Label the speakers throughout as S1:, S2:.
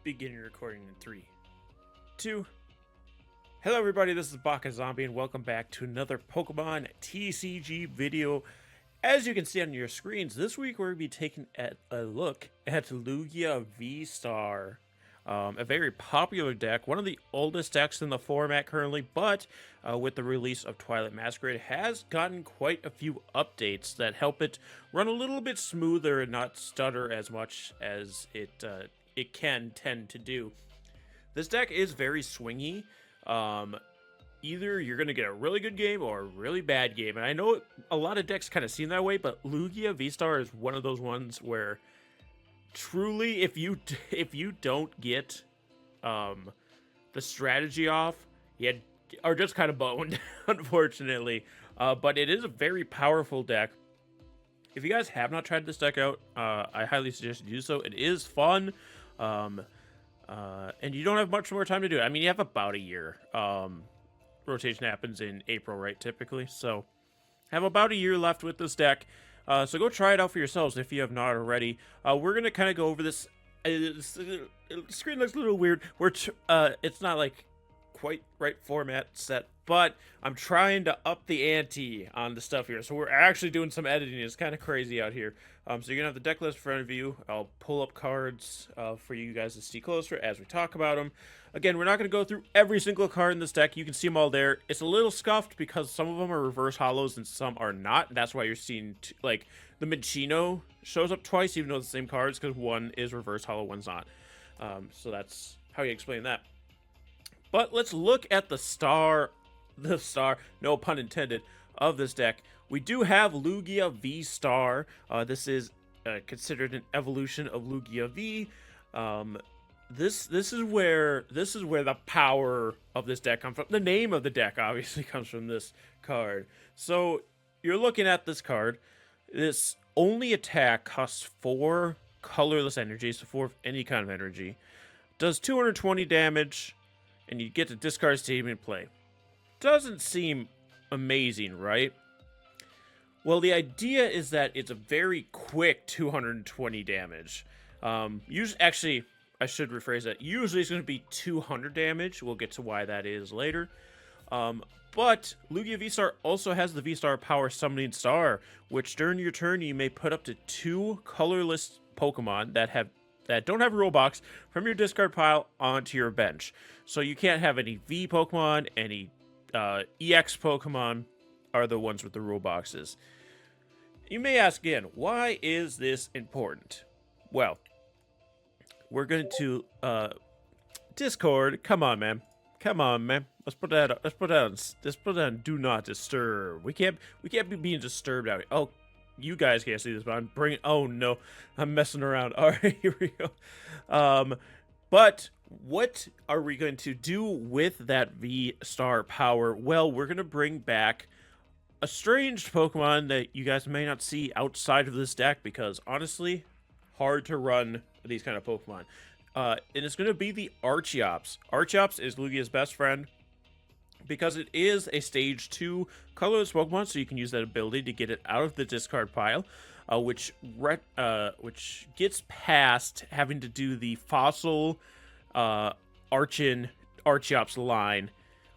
S1: Beginning recording in 3, 2. Hello everybody, this is Baka Zombie and welcome back to another Pokemon TCG video. As you can see on your screens, this week we're going to be taking a look at Lugia VSTAR. A very popular deck, one of the oldest decks in the format currently, but with the release of Twilight Masquerade has gotten quite a few updates that help it run a little bit smoother and not stutter as much as it can tend to do. This deck is very swingy. Either you're going to get a really good game or a really bad game. And I know a lot of decks kind of seem that way, but Lugia VSTAR is one of those ones where truly if you don't get the strategy off, you are just kind of boned, unfortunately. But it is a very powerful deck. If you guys have not tried this deck out, I highly suggest you do so. It is fun. And you don't have much more time to do it. I mean, you have about a year. Rotation happens in April, right, typically? So, have about a year left with this deck. So go try it out for yourselves if you have not already. We're going to kind of go over this. The screen looks a little weird. It's not, like, quite right format set, but I'm trying to up the ante on the stuff here. So we're actually doing some editing. It's kind of crazy out here. So you're going to have the deck list in front of you. I'll pull up cards for you guys to see closer as we talk about them. Again, we're not going to go through every single card in this deck. You can see them all there. It's a little scuffed because some of them are reverse hollows and some are not. That's why you're seeing, like, the Minccino shows up twice, even though it's the same cards, because one is reverse hollow, one's not. So that's how you explain that. But let's look at the star, no pun intended, of this deck. We do have Lugia VSTAR. This is considered an evolution of Lugia V. This is where the power of this deck comes from. The name of the deck obviously comes from this card. So you're looking at this card. This only attack costs 4 colorless energies, so 4 of any kind of energy. Does 220 damage, and you get to discard Stadium in play. Doesn't seem amazing, right? Well, the idea is that it's a very quick 220 damage. Actually, I should rephrase that. Usually it's going to be 200 damage. We'll get to why that is later. But Lugia VSTAR also has the VSTAR Power Summoning Star, which during your turn you may put up to 2 colorless Pokemon that don't have a rule box from your discard pile onto your bench. So you can't have any V Pokemon, any EX Pokemon are the ones with the rule boxes. You may ask again, why is this important? Well, we're going to Discord. Come on, man. Let's put that on do not disturb. We can't be being disturbed out here. Oh, you guys can't see this, but I'm bringing. Oh no, I'm messing around. All right, here we go. But what are we going to do with that VSTAR power? Well, we're going to bring back a strange Pokemon that you guys may not see outside of this deck because, honestly, hard to run these kind of Pokemon. And it's going to be the Archeops. Archeops is Lugia's best friend because it is a Stage 2 colorless Pokemon, so you can use that ability to get it out of the discard pile, which gets past having to do the fossil Archeops line,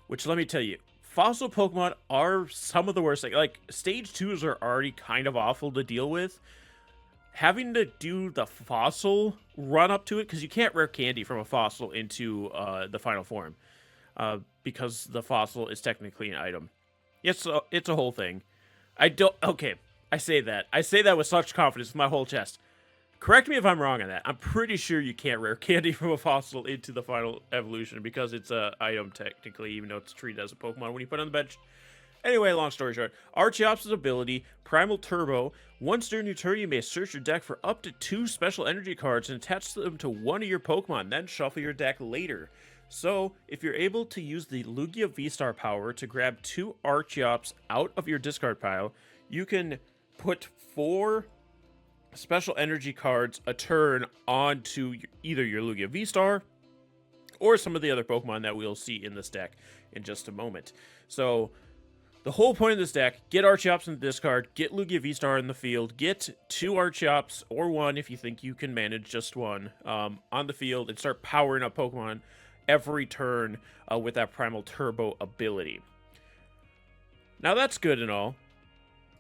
S1: which, let me tell you, fossil Pokemon are some of the worst. Like Stage 2s are already kind of awful to deal with. Having to do the fossil run up to it, because you can't rare candy from a fossil into the final form, because the fossil is technically an item. It's a whole thing. I say that with such confidence with my whole chest. Correct me if I'm wrong on that. I'm pretty sure you can't rare candy from a fossil into the final evolution because it's an item technically, even though it's treated as a Pokemon when you put it on the bench. Anyway, long story short, Archeops' ability, Primal Turbo. Once during your turn, you may search your deck for up to 2 special energy cards and attach them to one of your Pokemon, then shuffle your deck later. So, if you're able to use the Lugia VSTAR power to grab 2 Archeops out of your discard pile, you can put 4 special energy cards a turn onto either your Lugia VSTAR or some of the other Pokemon that we'll see in this deck in just a moment. So, The whole point of this deck, get Archeops in the discard, get Lugia VSTAR in the field, get 2 Archeops, or 1 if you think you can manage just 1, on the field, and start powering up Pokemon every turn with that Primal Turbo ability. Now that's good and all,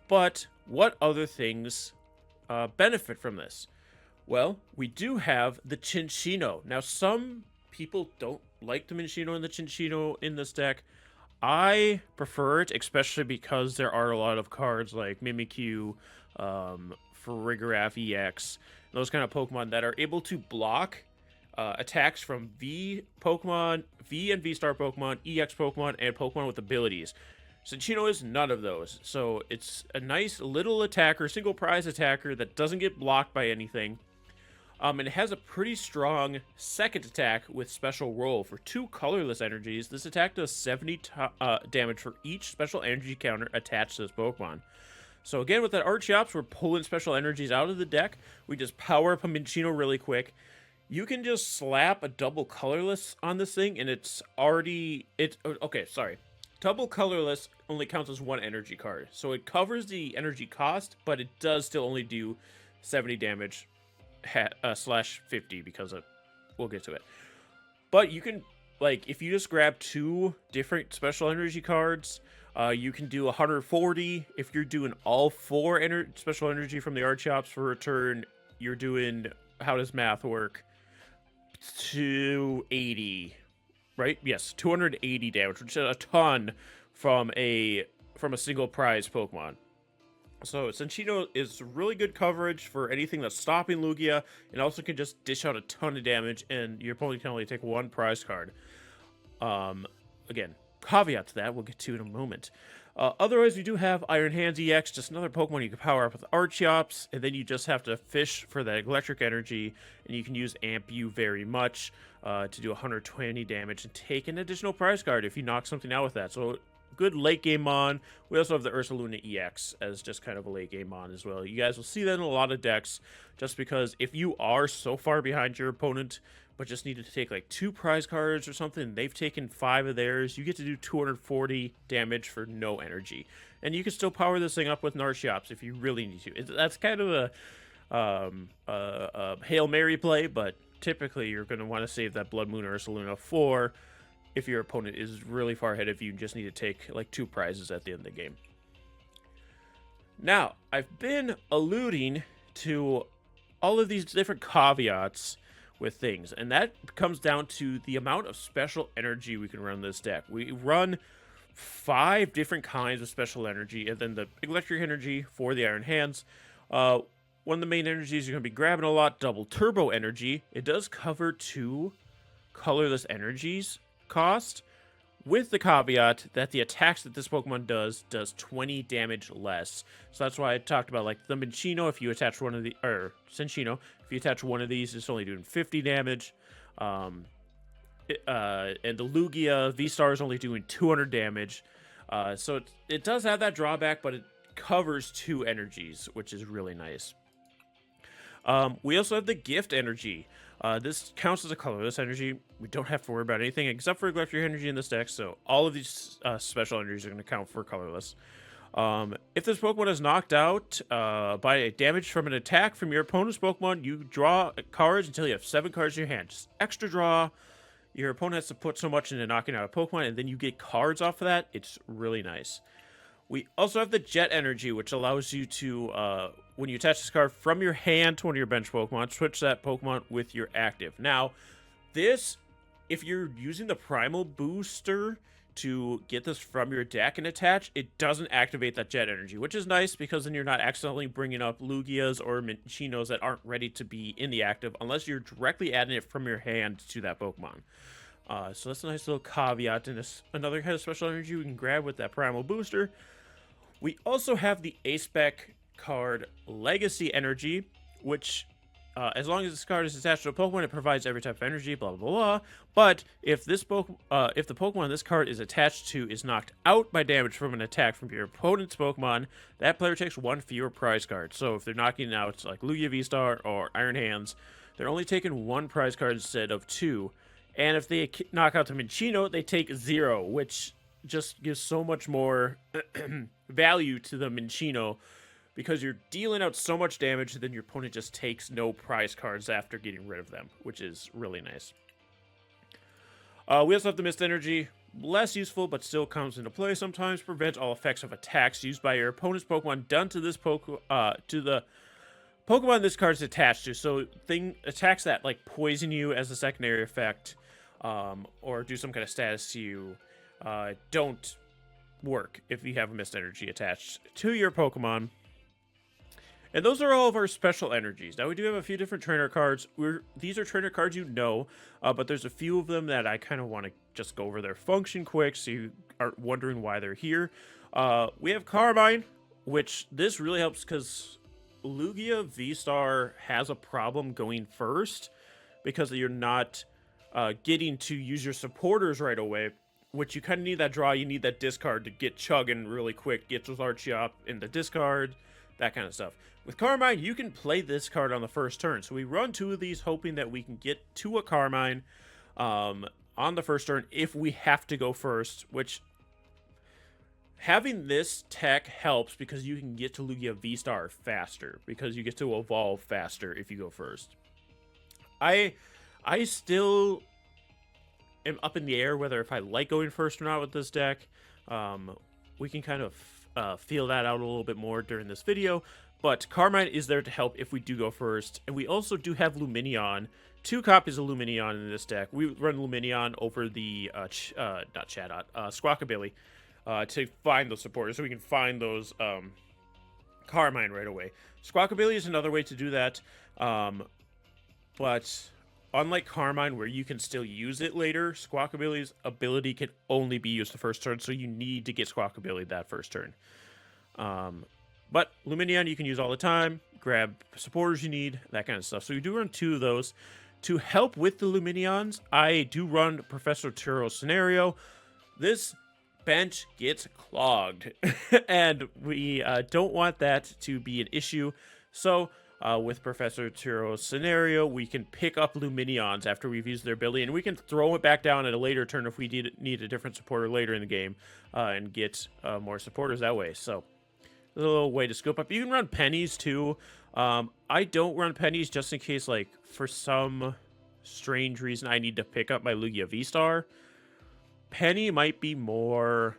S1: but what other things benefit from this? Well, we do have the Cinccino. Now, some people don't like the Minccino and the Cinccino in this deck. I prefer it, especially because there are a lot of cards like Mimikyu, Farigiraf EX, those kind of Pokemon that are able to block attacks from V Pokemon, V and V-Star Pokemon, EX Pokemon, and Pokemon with abilities. Cinccino is none of those, so it's a nice little attacker, single prize attacker that doesn't get blocked by anything. And it has a pretty strong second attack with special roll. For 2 colorless energies, this attack does 70 damage for each special energy counter attached to this Pokemon. So again, with that Archeops, we're pulling special energies out of the deck. We just power up a Minccino really quick. You can just slap a double colorless on this thing, and it's already... Okay, sorry. Double colorless only counts as 1 energy card. So it covers the energy cost, but it does still only do 70 damage. Slash 50 because we'll get to it. But you can, like, if you just grab 2 different special energy cards, you can do 140. If you're doing all 4 special energy from the Archeops for a turn, you're doing, how does math work? 280, right? Yes, 280 damage, which is a ton from a single prize Pokemon. So Cinccino is really good coverage for anything that's stopping Lugia, and also can just dish out a ton of damage, and your opponent can only take 1 prize card. Again, caveat to that, we'll get to in a moment. Otherwise, we do have Iron Hands EX, just another Pokemon you can power up with Archeops, and then you just have to fish for that electric energy, and you can use Amp You very much to do 120 damage and take an additional prize card if you knock something out with that. So good late game mon. We also have the Ursaluna EX as just kind of a late game mon as well. You guys will see that in a lot of decks, just because if you are so far behind your opponent, but just needed to take like 2 prize cards or something, they've taken 5 of theirs, you get to do 240 damage for no energy. And you can still power this thing up with Archeops if you really need to. That's kind of a Hail Mary play, but typically you're going to want to save that Bloodmoon Ursaluna for if your opponent is really far ahead of you and just need to take like 2 prizes at the end of the game. Now, I've been alluding to all of these different caveats with things, and that comes down to the amount of special energy we can run this deck. We run 5 different kinds of special energy, and then the electric energy for the Iron Hands. One of the main energies you're going to be grabbing a lot, double turbo energy. It does cover 2 colorless energies cost, with the caveat that the attacks that this Pokemon does 20 damage less. So that's why I talked about like the Minccino. If you attach one of the, or Cinccino, if you attach one of these, it's only doing 50 damage. And the Lugia VSTAR is only doing 200 damage. So it does have that drawback, but it covers 2 energies, which is really nice. We also have the Gift Energy. This counts as a colorless energy. We don't have to worry about anything except for electric energy in this deck, so all of these special energies are going to count for colorless. If this Pokemon is knocked out by a damage from an attack from your opponent's Pokemon, you draw cards until you have 7 cards in your hand. Just extra draw. Your opponent has to put so much into knocking out a Pokemon, and then you get cards off of that. It's really nice. We also have the Jet Energy, which allows you to, when you attach this card from your hand to one of your bench Pokemon, switch that Pokemon with your active. Now, this, if you're using the Primal Booster to get this from your deck and attach, it doesn't activate that Jet Energy, which is nice because then you're not accidentally bringing up Lugias or Mincinos that aren't ready to be in the active unless you're directly adding it from your hand to that Pokemon. So that's a nice little caveat, and another kind of special energy we can grab with that Primal Booster. We also have the A-Spec card Legacy Energy, which, as long as this card is attached to a Pokemon, it provides every type of energy, blah, blah, blah. But if the Pokemon this card is attached to is knocked out by damage from an attack from your opponent's Pokemon, that player takes 1 fewer prize card. So if they're knocking out like Lugia VSTAR or Iron Hands, they're only taking 1 prize card instead of 2. And if they knock out the Minccino, they take 0, which just gives so much more value to the Minccino, because you're dealing out so much damage, then your opponent just takes no prize cards after getting rid of them, which is really nice. We also have the Mist Energy, less useful, but still comes into play sometimes. Prevent all effects of attacks used by your opponent's Pokemon done to this to the Pokemon this card's attached to. So attacks that like poison you as a secondary effect, or do some kind of status to you, don't work if you have a Mist Energy attached to your Pokemon. And those are all of our special energies. Now, we do have a few different trainer cards. These are trainer cards you know, but there's a few of them that I kind of want to just go over their function quick so you aren't wondering why they're here. We have Carmine, which this really helps because Lugia VSTAR has a problem going first because you're not getting to use your supporters right away, which you kind of need that draw. You need that discard to get chugging really quick, get those Archeops in the discard, that kind of stuff. With Carmine, you can play this card on the first turn. So we run 2 of these, hoping that we can get to a Carmine on the first turn if we have to go first, which having this tech helps because you can get to Lugia VSTAR faster, because you get to evolve faster if you go first. I still am up in the air whether if I like going first or not with this deck. We can kind of feel that out a little bit more during this video, but Carmine is there to help if we do go first. And we also do have Lumineon, 2 copies of Lumineon in this deck. We run Lumineon over the Squawkabilly to find those supporters, so we can find those Carmine right away. Squawkabilly is another way to do that, but unlike Carmine, where you can still use it later, Squawkabilly's ability can only be used the first turn, so you need to get Squawkabilly that first turn. But Lumineon you can use all the time, grab supporters you need, that kind of stuff. So you do run 2 of those. To help with the Lumineons, I do run Professor Turo's Scenario. This bench gets clogged, and we don't want that to be an issue. So with Professor Turo's Scenario, we can pick up Lumineons after we've used their ability, and we can throw it back down at a later turn if we need a different supporter later in the game, and get more supporters that way. So a little way to scoop up. You can run pennies too. I don't run pennies just in case, like, for some strange reason I need to pick up my Lugia VSTAR. Penny might be more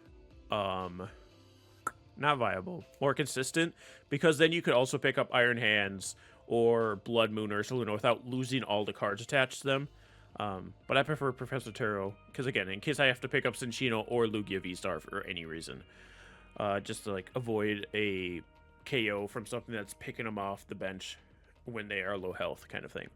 S1: not viable, more consistent, because then you could also pick up Iron Hands or Bloodmoon Ursaluna without losing all the cards attached to them. But I prefer Professor Turo, because again, in case I have to pick up Cinccino or Lugia VSTAR for any reason, just to like avoid a KO from something that's picking them off the bench when they are low health, kind of thing.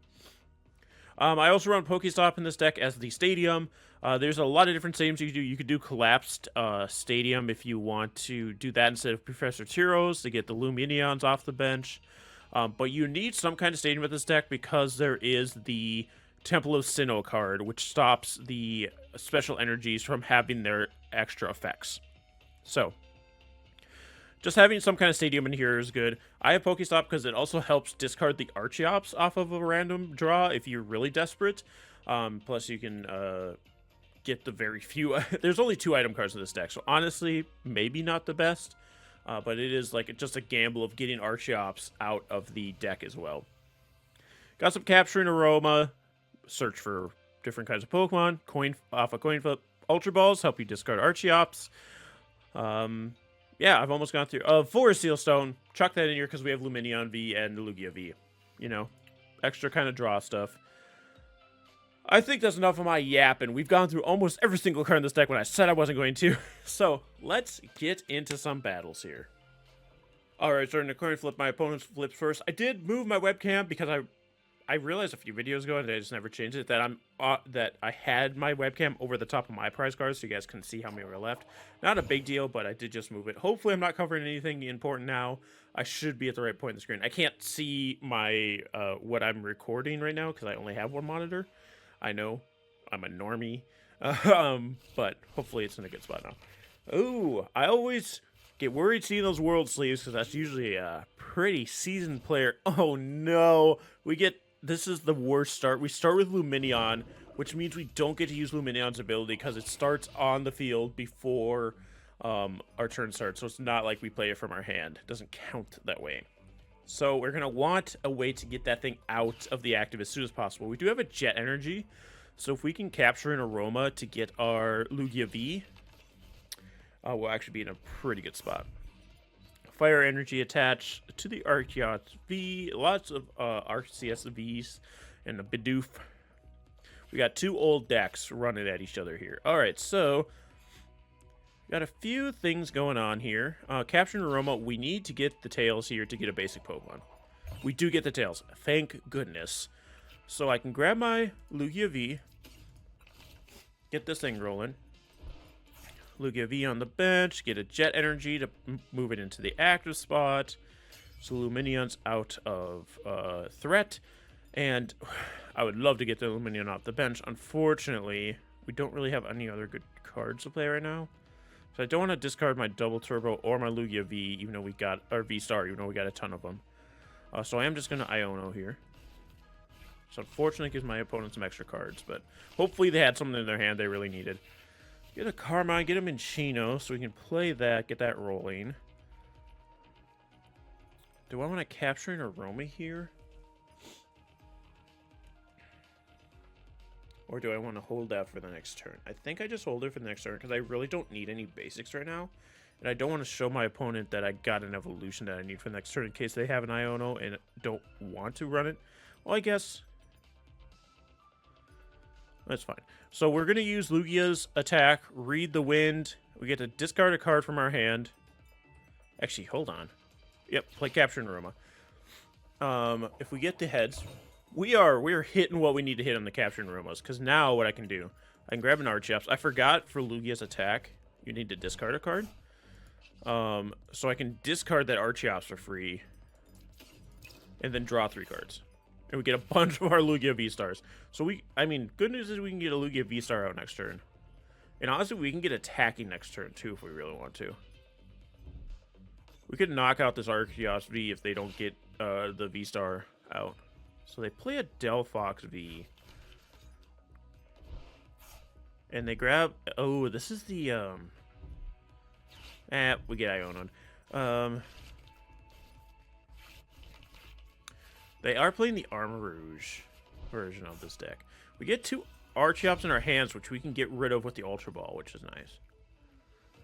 S1: I also run Pokestop in this deck as the Stadium. There's a lot of different stadiums you could do. You could do Collapsed Stadium if you want to do that instead of Professor Turo's to get the Lumineons off the bench. But you need some kind of stadium with this deck because there is the Temple of Sinnoh card, which stops the special energies from having their extra effects. So just having some kind of stadium in here is good. I have Pokestop because it also helps discard the Archeops off of a random draw if you're really desperate. Plus, you can get the very few... There's only 2 item cards in this deck, so honestly, maybe not the best. But it is like just a gamble of getting Archeops out of the deck as well. Got some Capturing Aroma. Search for different kinds of Pokemon. Off a coin flip. Ultra Balls help you discard Archeops. Yeah, I've almost gone through. Forest Seal Stone. Chuck that in here because we have Lumineon V and Lugia V. You know, extra kind of draw stuff. I think that's enough of my yapping. We've gone through almost every single card in this deck when I said I wasn't going to. So, let's get into some battles here. Alright, starting to coin flip. My opponent's flips first. I did move my webcam because I realized a few videos ago, and I just never changed it, that that I had my webcam over the top of my prize cards so you guys can see how many were left. Not a big deal, but I did just move it. Hopefully I'm not covering anything important now. I should be at the right point in the screen. I can't see my what I'm recording right now because I only have one monitor. I know, I'm a normie, but hopefully it's in a good spot now. Ooh, I always get worried seeing those world sleeves because that's usually a pretty seasoned player. Oh no, we get this is the worst start. We start with Lumineon, which means we don't get to use Lumineon's ability because it starts on the field before our turn starts. So it's not like we play it from our hand. It doesn't count that way. So we're going to want a way to get that thing out of the active as soon as possible. We do have a Jet Energy. So if we can capture an Aroma to get our Lugia V, we'll actually be in a pretty good spot. Fire Energy attached to the Archeops V. Lots of Arceus Vs and a Bidoof. We got two old decks running at each other here. Alright, so got a few things going on here. Capturing Aroma, we need to get the tails here to get a basic Pokemon. We do get the tails. Thank goodness. So I can grab my Lugia V. Get this thing rolling. Lugia V on the bench. Get a Jet Energy to move it into the active spot. So Lumineon's out of threat. And I would love to get the Lumineon off the bench. Unfortunately, we don't really have any other good cards to play right now. So I don't want to discard my Double Turbo or my Lugia V, even though we got, or V-Star, even though we got a ton of them. So I am just going to Iono here. So unfortunately, it gives my opponent some extra cards, but hopefully they had something in their hand they really needed. Get a Carmine, get a Minccino, so we can play that, get that rolling. Do I want to capture an Aroma here? Or do I want to hold that for the next turn? I think I just hold it for the next turn because I really don't need any basics right now. And I don't want to show my opponent that I got an evolution that I need for the next turn in case they have an Iono and don't want to run it. Well, I guess that's fine. So we're going to use Lugia's attack, Read the Wind. We get to discard a card from our hand. Actually, hold on. Yep, play Capturing Aroma. If we get the heads, we're hitting what we need to hit on the Capturing Aromas. Because now what I can do, I can grab an Archeops. I forgot for Lugia's attack, you need to discard a card. So I can discard that Archeops for free. And then draw 3 cards. And we get a bunch of our Lugia V-Stars. So I mean, good news is we can get a Lugia V-Star out next turn. And honestly, we can get attacking next turn too if we really want to. We could knock out this Archeops V if they don't get the V-Star out. So they play a Delphox V. And they grab... Oh, this is the... we get Iono. They are playing the Armor Rouge version of this deck. We get 2 Archeops in our hands, which we can get rid of with the Ultra Ball, which is nice.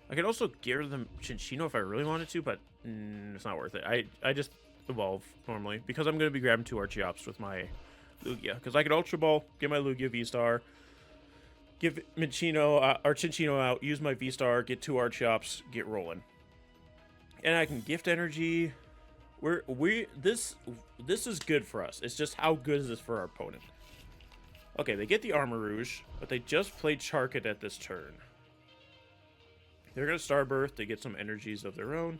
S1: I could also get rid of the Cinccino if I really wanted to, but it's not worth it. I just evolve normally because I'm going to be grabbing 2 Archeops with my Lugia. Because I could Ultra Ball, get my Lugia V-Star, give Minccino or Cinccino out, use my V-Star, get 2 Archeops, get rolling. And I can Gift Energy. This is good for us. It's just how good is this for our opponent? Okay, they get the Armor Rouge, but they just played Charkit at this turn. They're going to Starbirth to get some energies of their own.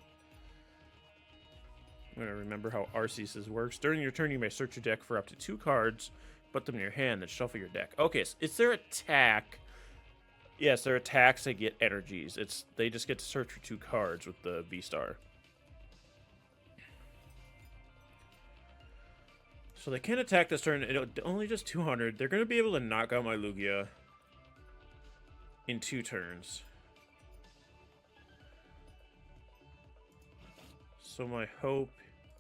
S1: I'm going to remember how Arceus works. During your turn, you may search your deck for up to 2 cards, put them in your hand, then shuffle your deck. Okay, so it's their attack. Yes, their attacks, they get energies. They just get to search for 2 cards with the V-Star. So they can attack this turn. It only just 200. They're going to be able to knock out my Lugia in 2 turns. So my hope...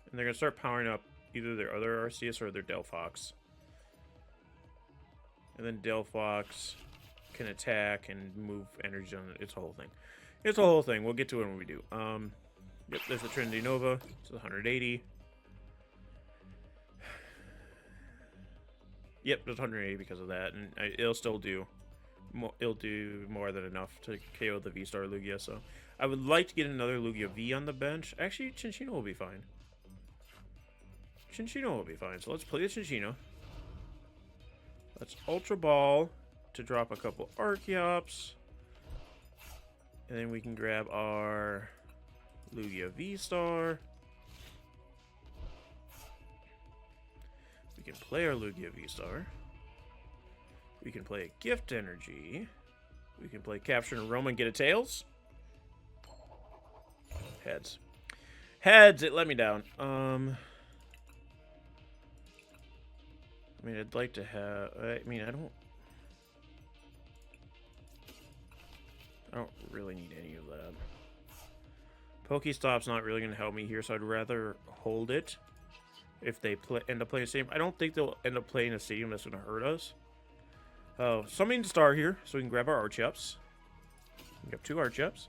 S1: And they're going to start powering up either their other Arceus or their Delphox. And then Delphox can attack and move energy on it. It's a whole thing. It's a whole thing. We'll get to it when we do. Yep, there's the Trinity Nova. It's 180. Yep, there's 180 because of that, and it'll still do. It'll do more than enough to KO the V-Star Lugia. So I would like to get another Lugia V on the bench. Actually, Cinccino will be fine. Cinccino will be fine. So let's play the Cinccino. Let's Ultra Ball to drop a couple Archeops, and then we can grab our Lugia V-Star. We can play our Lugia V-Star. We can play a Gift Energy. We can play Capturing Aroma and get a Tails. Heads. Heads, it let me down. I mean, I'd like to have... I mean, I don't really need any of that. Pokestop's not really going to help me here, so I'd rather hold it if they end up playing a stadium. I don't think they'll end up playing a stadium that's going to hurt us. Summoning the star here, so we can grab our Archeops. We have 2 Archeops.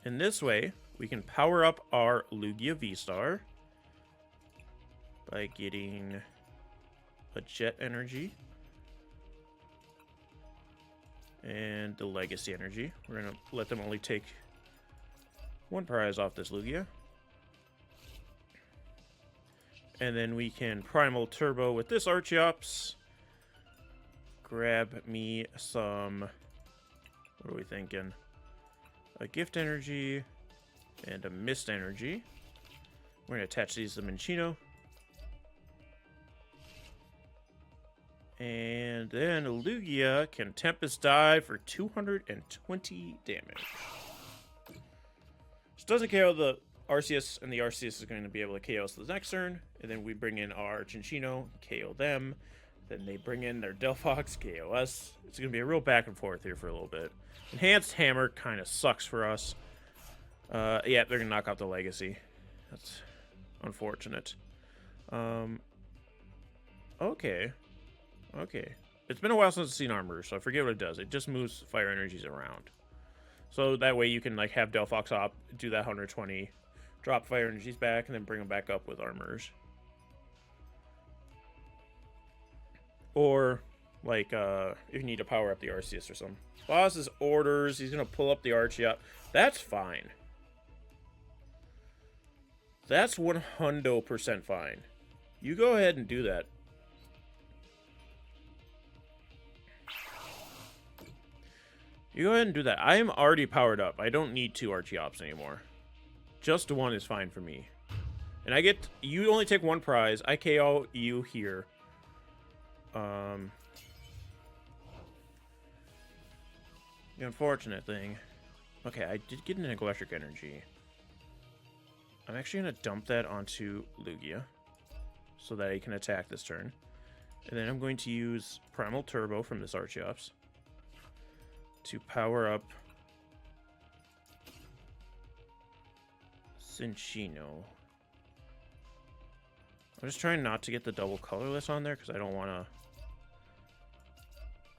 S1: And this way, we can power up our Lugia VSTAR by getting a Jet Energy and the Legacy Energy. We're going to let them only take 1 prize off this Lugia. And then we can Primal Turbo with this Archeops. Grab me some... What are we thinking? A Gift Energy and a Mist Energy. We're going to attach these to Minccino. And then Lugia can Tempest Dive for 220 damage. This doesn't KO the Arceus, and the Arceus is going to be able to KO us the next turn. And then we bring in our Cinccino, KO them. Then they bring in their Delphox, KO us. It's going to be a real back and forth here for a little bit. Enhanced Hammer kind of sucks for us. Yeah, they're going to knock out the Legacy. That's unfortunate. Okay. Okay. It's been a while since I've seen Armor, so I forget what it does. It just moves fire energies around. So that way you can like have Delphox up, do that 120, drop fire energies back, and then bring them back up with Armors. Or, like, if you need to power up the Arceus or something. Boss's orders, he's going to pull up the Archeops. That's fine. That's 100% fine. You go ahead and do that. You go ahead and do that. I am already powered up. I don't need 2 Archeops anymore. Just 1 is fine for me. And I get... You only take 1 prize. I KO you here. The unfortunate thing... Okay, I did get an Electric Energy. I'm actually going to dump that onto Lugia, so that he can attack this turn. And then I'm going to use Primal Turbo from this Archeops to power up Cinccino. I'm just trying not to get the double colorless on there because I don't want to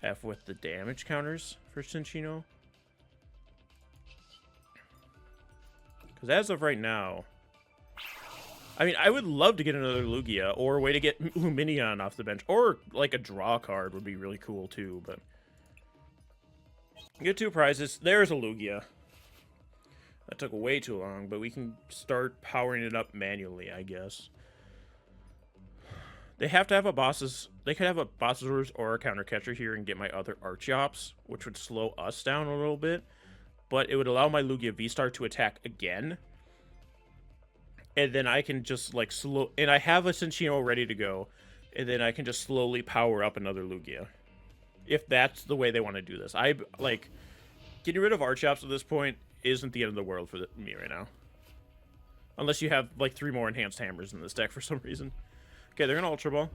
S1: F with the damage counters for Cinccino. Because as of right now, I mean, I would love to get another Lugia or a way to get Lumineon off the bench, or like a draw card would be really cool too, but get 2 prizes. There's a Lugia. That took way too long, but we can start powering it up manually, I guess. They have to have a boss's... They could have a boss's orders or a counter catcher here and get my other Archeops, which would slow us down a little bit. But it would allow my Lugia VSTAR to attack again. And then I can just, like, slow... And I have a Cinccino ready to go. And then I can just slowly power up another Lugia. If that's the way they want to do this. Like, getting rid of Archeops at this point isn't the end of the world for me right now. Unless you have, like, 3 more enhanced hammers in this deck for some reason. Okay, they're gonna Ultra Ball.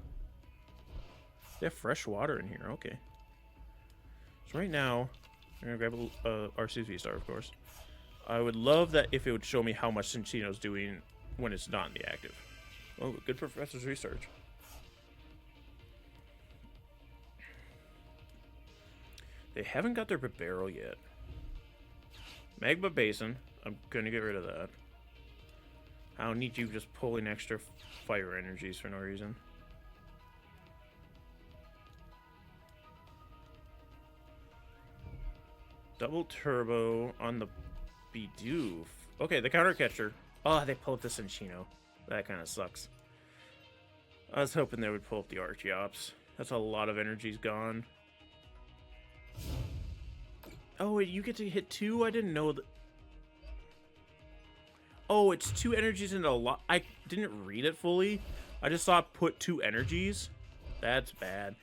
S1: They have fresh water in here. Okay. So right now, I'm gonna grab Arceus VSTAR, of course. I would love that if it would show me how much Cinccino's doing when it's not in the active. Oh, good Professor's research. They haven't got their barrel yet. Magma Basin. I'm gonna get rid of that. I don't need you just pulling extra fire energies for no reason. Double turbo on the Bidoof. Okay, the counter catcher. Oh, they pulled up the Cinccino. That kind of sucks. I was hoping they would pull up the Archeops. That's a lot of energies gone. Oh, wait, you get to hit 2? I didn't know that. Oh, it's 2 energies into a lot. I didn't read it fully. I just saw it put 2 energies. That's bad.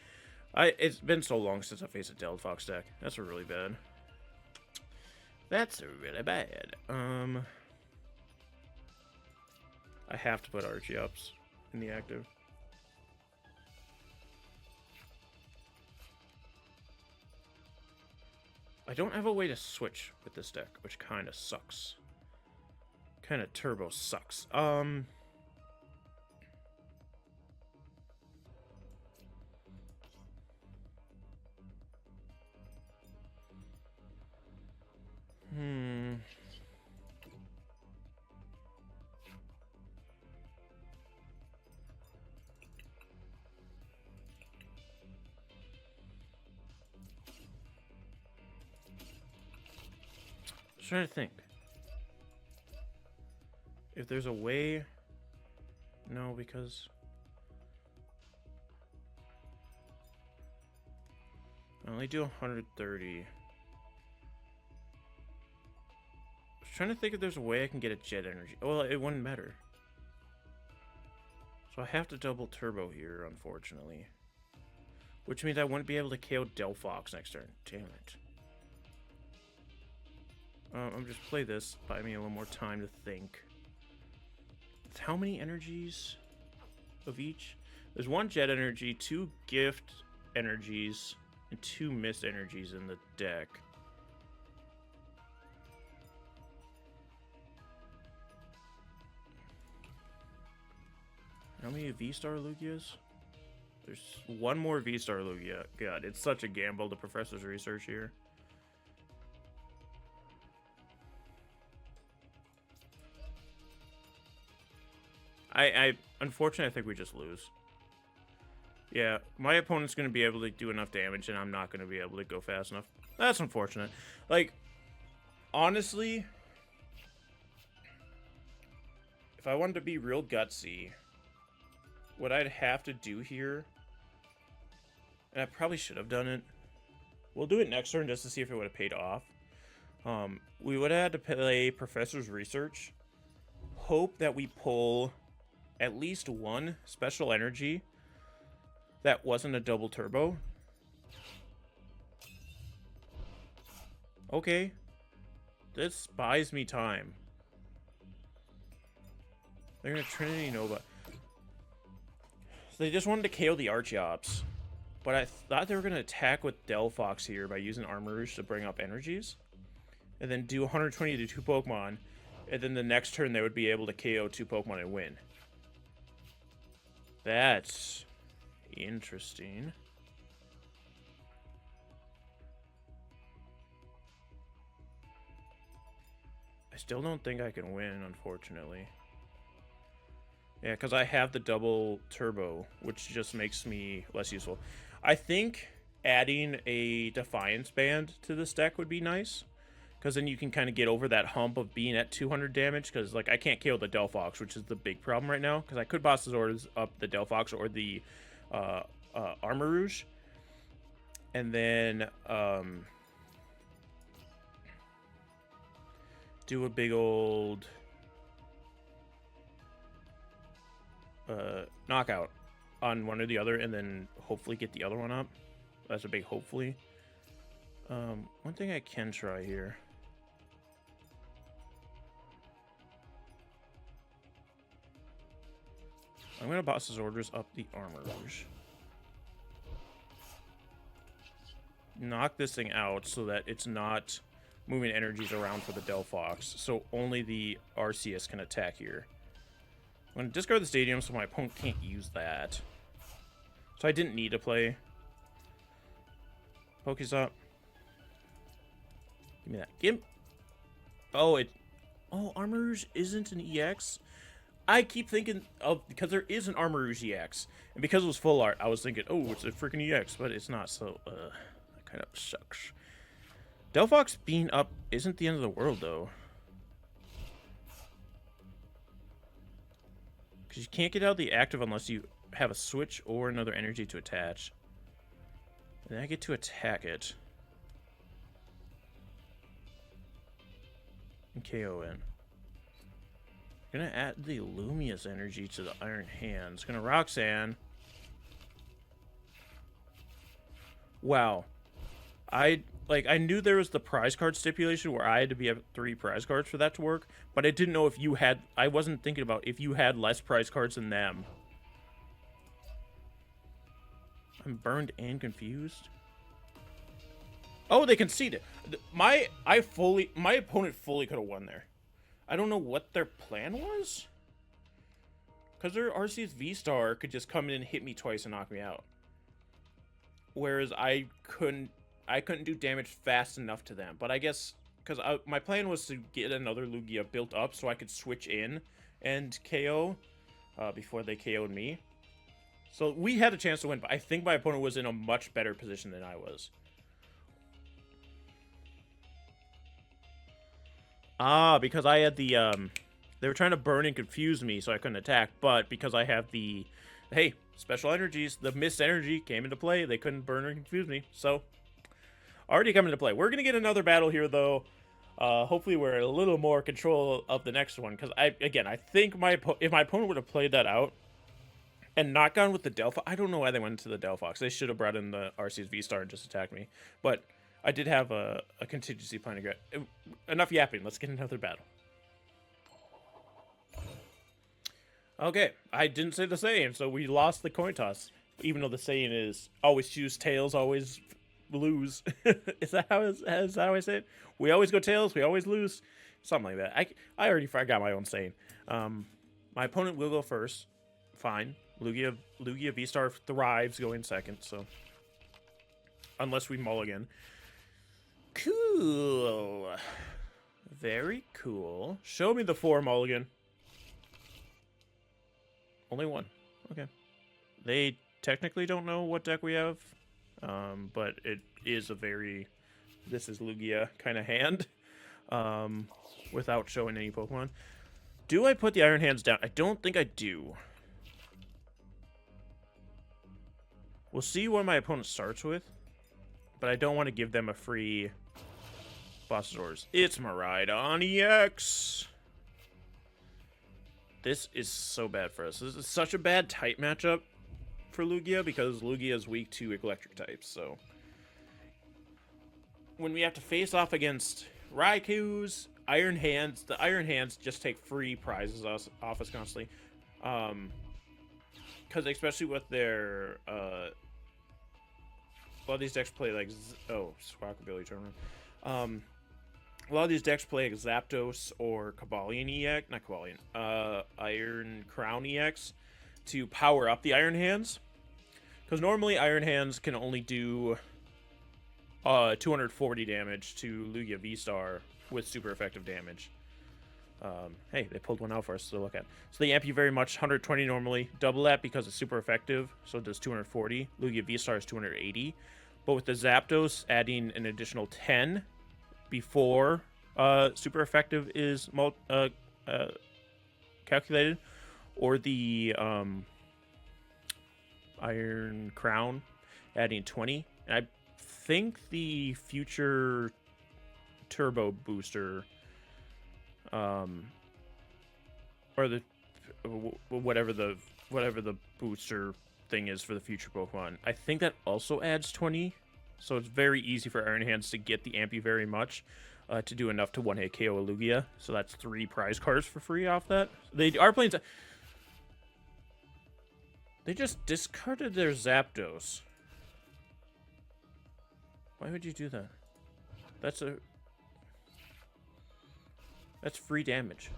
S1: It's been so long since I faced a Delphox deck. That's really bad. That's really bad. I have to put Archeops in the active. I don't have a way to switch with this deck, which kind of sucks. Kind of turbo sucks. Trying to think if there's a way. No, because I only do 130. I was trying to think if there's a way I can get a jet energy. Well, it wouldn't matter. So I have to double turbo here, unfortunately. Which means I wouldn't be able to KO Delphox next turn. Damn it. I'm just play this. Buy me a little more time to think. It's how many energies of each? There's 1 jet energy, 2 gift energies, and 2 mist energies in the deck. How many V-STAR Lugias? There's 1 more V-STAR Lugia. God, it's such a gamble, the professor's research here. Unfortunately, I think we just lose. Yeah, my opponent's going to be able to do enough damage, and I'm not going to be able to go fast enough. That's unfortunate. Like, honestly, if I wanted to be real gutsy, what I'd have to do here, and I probably should have done it, we'll do it next turn just to see if it would have paid off. We would have had to play Professor's Research, hope that we pull at least 1 special energy that wasn't a double turbo. Okay. This buys me time. They're gonna Trinity Nova. So they just wanted to KO the Archeops. But I thought they were gonna attack with Delphox here by using Armor Rouge to bring up energies. And then do 120 to 2 Pokemon. And then the next turn they would be able to KO 2 Pokemon and win. That's interesting. I still don't think I can win, unfortunately. Yeah, because I have the double turbo, which just makes me less useful. I think adding a Defiance Band to this deck would be nice. Because then you can kind of get over that hump of being at 200 damage. Because, like, I can't KO the Delphox, which is the big problem right now. Because I could boss his orders up the Delphox or the Armor Rouge. And then do a big old knockout on one or the other. And then hopefully get the other one up. That's a big hopefully. One thing I can try here. I'm going to boss his orders up the Armor Rouge. Knock this thing out so that it's not moving energies around for the Delphox. So only the Arceus can attack here. I'm going to discard the stadium so my opponent can't use that. So I didn't need to play. Pokestop. Give me that. Give. Oh, Armor Rouge isn't an EX? I keep thinking of, because there is an Armor Rouge EX, and because it was full art, I was thinking, oh, it's a freaking EX, but it's not, so, that kind of sucks. Delphox being up isn't the end of the world, though. Because you can't get out the active unless you have a switch or another energy to attach. And then I get to attack it. And KO in. Gonna add the Lumious energy to the Iron Hands. Gonna Roxanne. Wow. I knew there was the prize card stipulation where I had to be at 3 prize cards for that to work, but I didn't know if you had. I wasn't thinking about if you had less prize cards than them. I'm burned and confused. Oh, they conceded. My opponent fully could have won there. I don't know what their plan was. Because their Arceus V-Star could just come in and hit me twice and knock me out. Whereas I couldn't do damage fast enough to them. But I guess because my plan was to get another Lugia built up so I could switch in and KO before they KO'd me. So we had a chance to win, but I think my opponent was in a much better position than I was. Ah, because I had the, they were trying to burn and confuse me so I couldn't attack, but because I have the, hey, special energies, the Mist Energy came into play, they couldn't burn or confuse me, so, already coming into play. We're going to get another battle here, though. Hopefully we're a little more control of the next one, because, I think if my opponent would have played that out, and not gone with the Delphox, I don't know why they went into the Delphox. They should have brought in the Arceus V-Star and just attacked me, but I did have a contingency plan to get. Enough yapping. Let's get another battle. Okay, I didn't say the saying, so we lost the coin toss. Even though the saying is always choose tails, always lose. Is that how I say it? We always go tails, we always lose. Something like that. I already forgot my own saying. My opponent will go first. Fine. Lugia V-Star thrives going second, so unless we mulligan. Cool. Very cool. Show me the 4 mulligan. Only 1. Okay. They technically don't know what deck we have, but it is a very this is Lugia kind of hand, without showing any Pokemon. Do I put the Iron Hands down? I don't think I do. We'll see what my opponent starts with, but I don't want to give them a free Bossazors. It's Miraidon EX! This is so bad for us. This is such a bad type matchup for Lugia because Lugia is weak to electric types, so when we have to face off against Raikou's, Iron Hands, the Iron Hands just take free prizes off us constantly. Because especially with their, a lot of these decks play like, Squawkabilly Tournament. A lot of these decks play like Zapdos or Cobalion EX, not Cobalion, Iron Crown EX to power up the Iron Hands. Because normally Iron Hands can only do 240 damage to Lugia V-Star with super effective damage. Hey, they pulled one out for us to look at. So they amp you very much, 120 normally. Double that because it's super effective, so it does 240. Lugia V-Star is 280. But with the Zapdos adding an additional 10 before super effective is calculated, or the Iron Crown adding 20. And I think the future Turbo Booster, or the whatever the booster thing is for the future Pokemon, I think that also adds 20. So it's very easy for Iron Hands to get the Ampy very much to do enough to one-hit KO a Lugia. So that's 3 prize cards for free off that. They are playing. They just discarded their Zapdos. Why would you do that? That's free damage.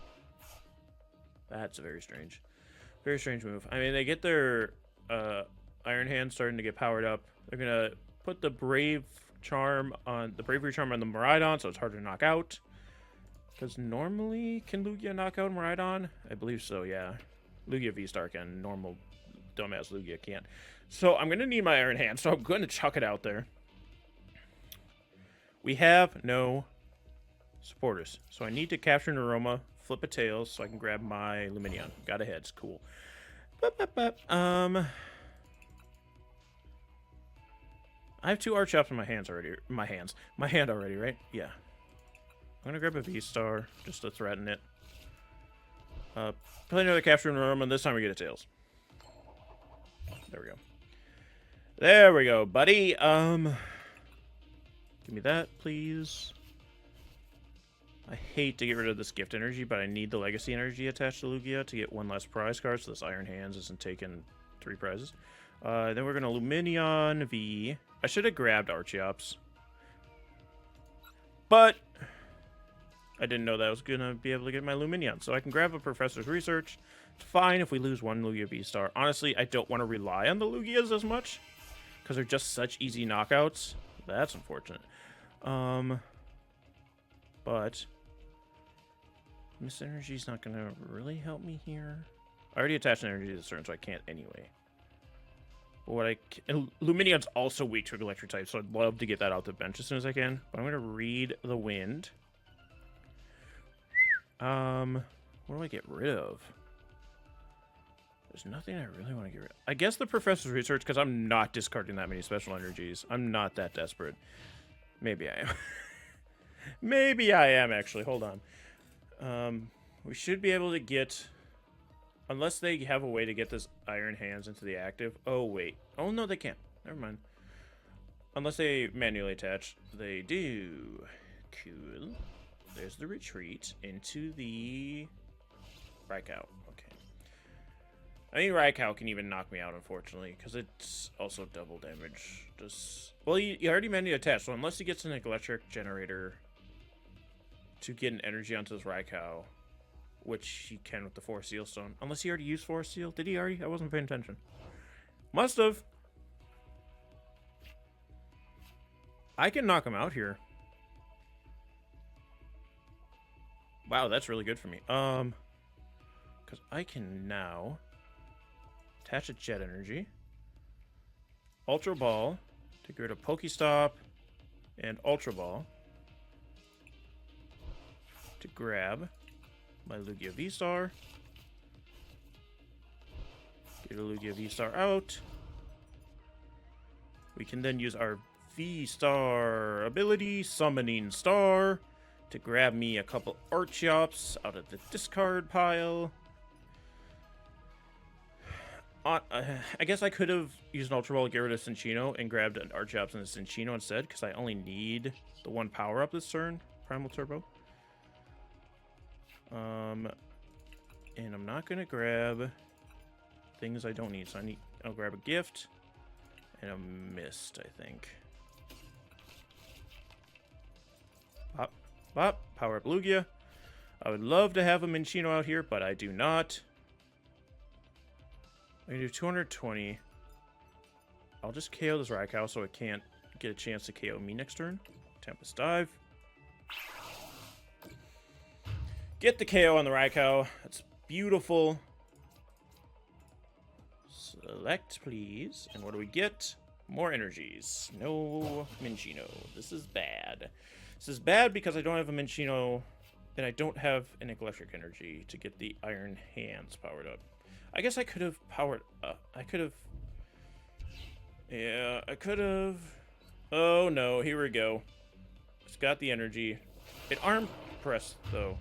S1: That's a very strange move. I mean, they get their Iron Hand starting to get powered up. They're gonna put the Bravery Charm on the Miraidon, so it's harder to knock out. Because normally, can Lugia knock out Miraidon? I believe so, yeah. Lugia V-Star can. Normal dumbass Lugia can't. So I'm gonna need my Iron Hand, so I'm gonna chuck it out there. We have no supporters, so I need to capture an Aroma, flip a tails, so I can grab my Lumineon. Got a heads, cool. I have 2 Archeops in my hand already, right? Yeah. I'm gonna grab a V-Star just to threaten it. Play another capturing Aroma, and this time we get a tails. There we go. There we go, buddy. Give me that, please. I hate to get rid of this Gift Energy, but I need the Legacy Energy attached to Lugia to get 1 less prize card, so this Iron Hands isn't taking 3 prizes. Then we're going to Lumineon V. I should have grabbed Archeops. But I didn't know that I was going to be able to get my Lumineon. So I can grab a Professor's Research. It's fine if we lose one Lugia V-Star. Honestly, I don't want to rely on the Lugias as much, because they're just such easy knockouts. That's unfortunate. But Mist Energy's not going to really help me here. I already attached an energy to this turn, so I can't anyway. But what Lumineon's also weak to electric type, so I'd love to get that out the bench as soon as I can. But I'm going to read the wind. What do I get rid of? There's nothing I really want to get rid of. I guess the Professor's Research, because I'm not discarding that many special energies. I'm not that desperate. Maybe I am. Maybe I am, actually. Hold on. We should be able to get... Unless they have a way to get this Iron Hands into the active. Oh, wait. Oh, no, they can't. Never mind. Unless they manually attach. They do. Cool. There's the retreat into the Raikou. Okay. I mean, Raikou can even knock me out, unfortunately, because it's also double damage. Well, you already manually attached, so unless he gets an electric generator to get an energy onto this Raikou, which he can with the Forest Seal Stone. Unless he already used Forest Seal. Did he already? I wasn't paying attention. Must have. I can knock him out here. Wow, that's really good for me. Because I can now attach a Jet Energy, Ultra Ball to get rid of Pokestop, and Ultra Ball to grab my Lugia V-Star. Get a Lugia V-Star out. We can then use our V-Star ability, Summoning Star, to grab me a couple Archeops out of the discard pile. I guess I could have used an Ultra Ball to get rid of Cinccino and grabbed an Archeops and a Cinccino instead, because I only need the one power-up this turn, Primal Turbo. And I'm not gonna grab things I don't need, so I'll grab a gift and a mist, I think. Pop, pop, power up Lugia. I would love to have a Minccino out here, but I do not. I can do 220. I'll just KO this Raikou so it can't get a chance to KO me next turn. Tempest Dive. Get the KO on the Raikou. That's beautiful. Select, please. And what do we get? More energies. No Minccino. This is bad. This is bad because I don't have a Minccino, and I don't have an electric energy to get the Iron Hands powered up. I guess I could have powered up. I could have... Yeah, I could have... Oh, no. Here we go. It's got the energy. It arm pressed, though.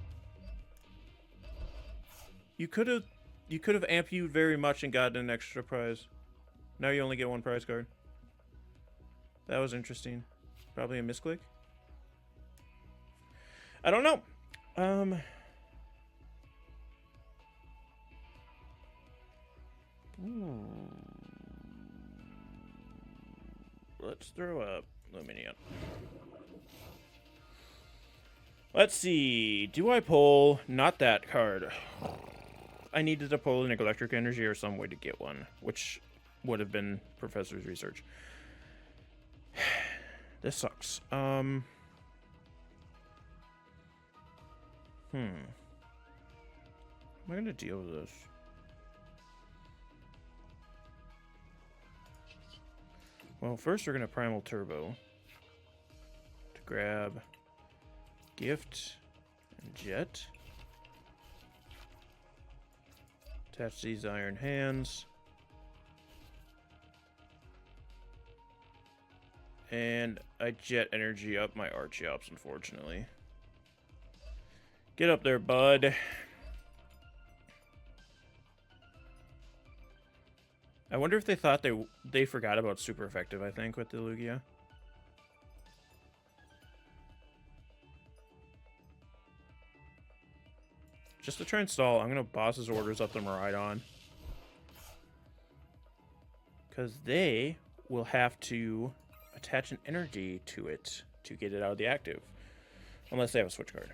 S1: You could have ampued very much and gotten an extra prize. Now you only get one prize card. That was interesting. Probably a misclick. I don't know. Let's throw up Lumineon. Let's see. Do I pull? Not that card. I needed to pull an electric energy or some way to get one, which would have been Professor's Research. This sucks. How am I gonna deal with this? Well, first we're gonna Primal Turbo to grab Gift and Jet. Attach these Iron Hands. And I Jet Energy up my Archeops, unfortunately. Get up there, bud. I wonder if they thought they forgot about super effective, I think, with the Lugia. Just to try and stall, I'm going to boss his orders up the Miraidon. Because they will have to attach an energy to it to get it out of the active. Unless they have a switch card.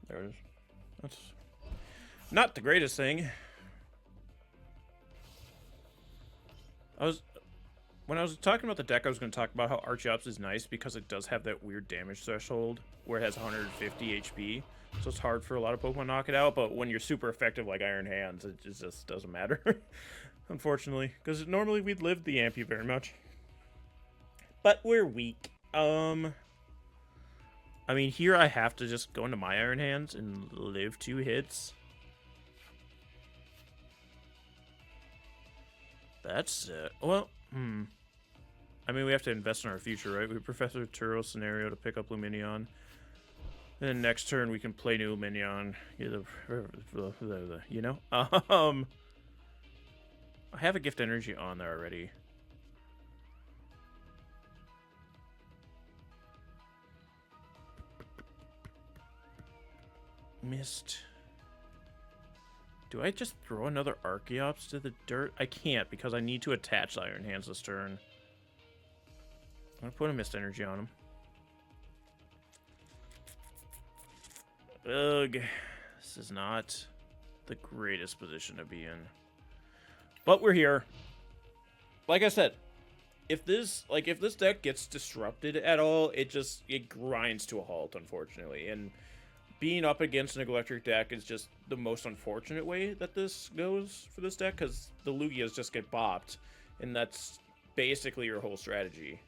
S1: There it is. That's not the greatest thing. When I was talking about the deck, I was going to talk about how Archeops is nice because it does have that weird damage threshold where it has 150 HP. So it's hard for a lot of Pokemon to knock it out, but when you're super effective like Iron Hands, it just doesn't matter. Unfortunately. Because normally we'd live the Ampy very much. But we're weak. I mean, here I have to just go into my Iron Hands and live 2 hits. That's it. Well, I mean, we have to invest in our future, right? We have Professor Turo scenario to pick up Lumineon. Then next turn we can play new Lumineon. You know? I have a Gift Energy on there already. Mist. Do I just throw another Archeops to the dirt? I can't because I need to attach Iron Hands this turn. I'm going to put a Mist Energy on him. Ugh. This is not the greatest position to be in. But we're here. Like I said, if this deck gets disrupted at all, it grinds to a halt, unfortunately. And being up against an electric deck is just the most unfortunate way that this goes for this deck, because the Lugias just get bopped, and that's basically your whole strategy.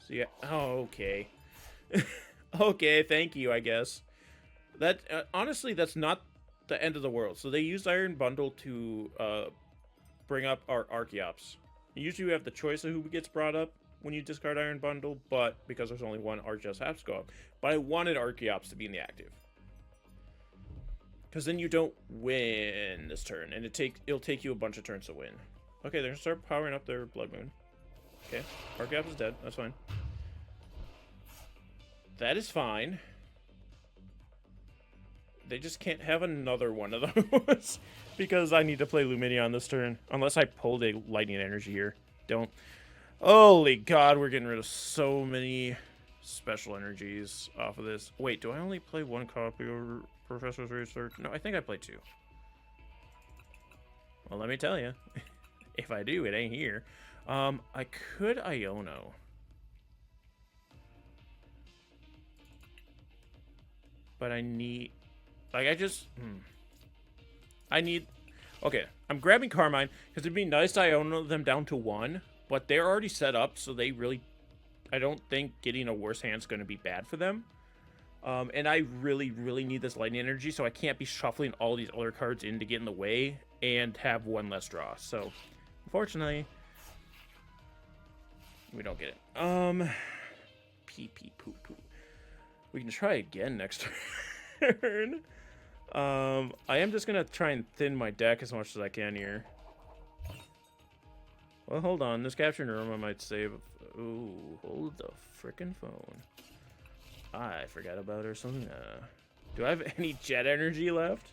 S1: So yeah, oh, okay. Okay, thank you, I guess. That honestly, that's not the end of the world. So they used Iron Bundle to bring up our Archeops. Usually you have the choice of who gets brought up when you discard Iron Bundle, but because there's only one, Archeops has to go up. But I wanted Archeops to be in the active, because then you don't win this turn, and it'll take you a bunch of turns to win. Okay, they're gonna start powering up their Bloodmoon. Okay, Archeops is dead. That's fine. That is fine. They just can't have another one of those because I need to play Lumineon this turn. Unless I pulled a Lightning Energy here. Don't. Holy God, we're getting rid of so many special energies off of this. Wait, do I only play 1 copy of Professor's Research? No, I think I play 2. Well, let me tell you. If I do, it ain't here. I could Iono. But I need... Like, I need... Okay, I'm grabbing Carmine, because it'd be nice to Iono them down to 1, but they're already set up, so they really... I don't think getting a worse hand's going to be bad for them. And I really, really need this Lightning Energy, so I can't be shuffling all these other cards in to get in the way and have 1 less draw. So, unfortunately, we don't get it. Pee pee poo poo. We can try again next turn. I am just gonna try and thin my deck as much as I can here. Well, hold on. This Capturing Aroma might save. Ooh, hold the frickin' phone. I forgot about Ursaluna. Do I have any Jet Energy left?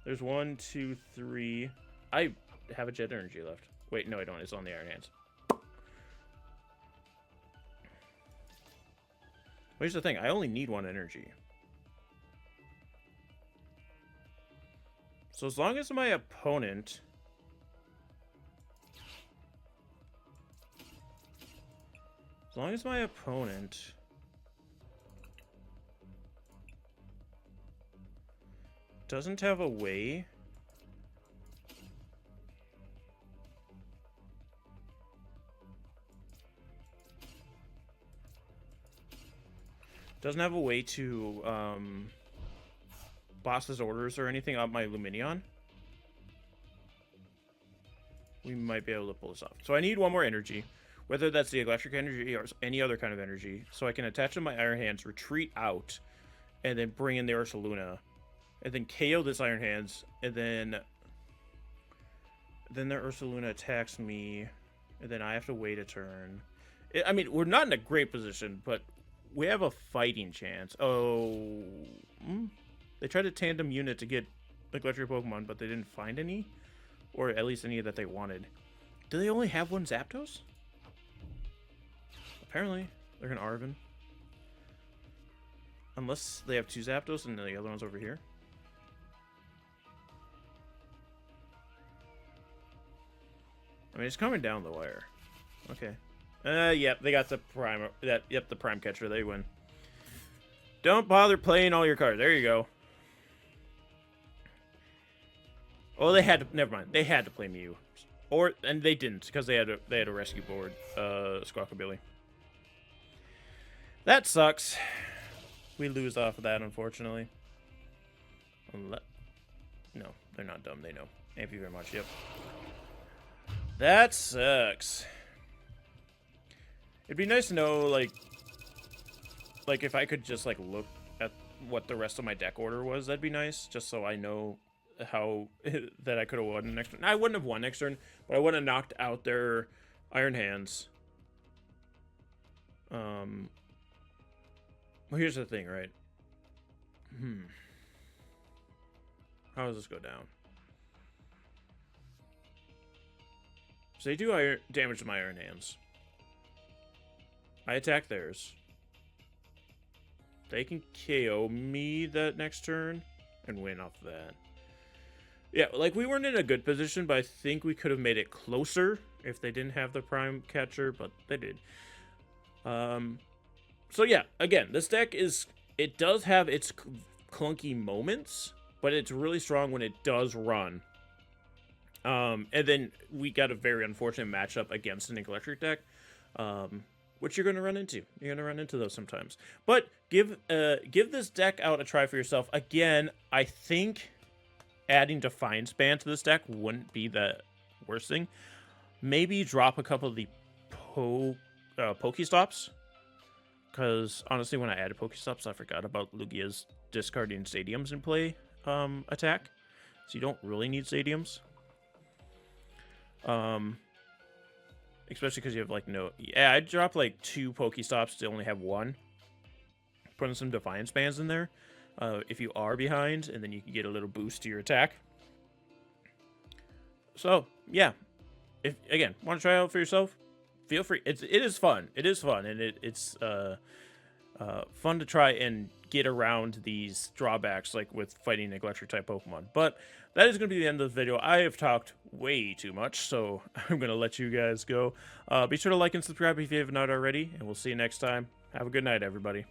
S1: There's 1, 2, 3. I have a Jet Energy left. Wait, no, I don't. It's on the Iron Hands. Here's the thing. I only need 1 energy. So as long as my opponent... doesn't have a way... Doesn't have a way to boss's orders or anything on my Lumineon, we might be able to pull this off. So I need 1 more energy, whether that's the electric energy or any other kind of energy, so I can attach to my Iron Hands, retreat out, and then bring in the Ursaluna, and then KO this Iron Hands, and then the Ursaluna attacks me, and then I have to wait a turn. I mean, we're not in a great position, but we have a fighting chance. Oh. They tried a tandem unit to get electric Pokemon, but they didn't find any. Or at least any that they wanted. Do they only have 1 Zapdos? Apparently, they're going to Arven. Unless they have 2 Zapdos and the other one's over here. I mean, it's coming down the wire. Okay. Yep, they got the prime. Yep, the prime catcher. They win. Don't bother playing all your cards. There you go. Oh, they had to. Never mind. They had to play Mew, and they didn't because they had a rescue board. Squawkabilly. That sucks. We lose off of that, unfortunately. No, they're not dumb. They know. Thank you very much. Yep. That sucks. It'd be nice to know, like if I could just, like, look at what the rest of my deck order was, that'd be nice, just so I know how, that I could have won next turn. I wouldn't have won next turn, but I would have knocked out their Iron Hands. Well, here's the thing, right? How does this go down? So they do damage to my Iron Hands. I attack theirs. They can KO me that next turn and win off that. Yeah, like, we weren't in a good position, but I think we could have made it closer if they didn't have the prime catcher, but they did. So yeah, again, this deck it does have its clunky moments, but it's really strong when it does run. And then we got a very unfortunate matchup against an electric deck, which you're going to run into. You're going to run into those sometimes. But give this deck out a try for yourself. Again, I think adding Defiance Band to this deck wouldn't be the worst thing. Maybe drop a couple of the Pokestops. Because, honestly, when I added Pokestops, I forgot about Lugia's discarding Stadiums in play attack. So you don't really need Stadiums. Especially because you have, like, no... Yeah, I'd drop, like, 2 Pokestops to only have 1. Putting some Defiance Bands in there. If you are behind, and then you can get a little boost to your attack. So, yeah. If, again, want to try it out for yourself? Feel free. It is fun. It is fun, and it's fun to try and get around these drawbacks, like with fighting electric type Pokemon. But that is going to be the end of the video. I have talked way too much, so I'm going to let you guys go. Be sure to like and subscribe if you have not already, and we'll see you next time. Have a good night, everybody.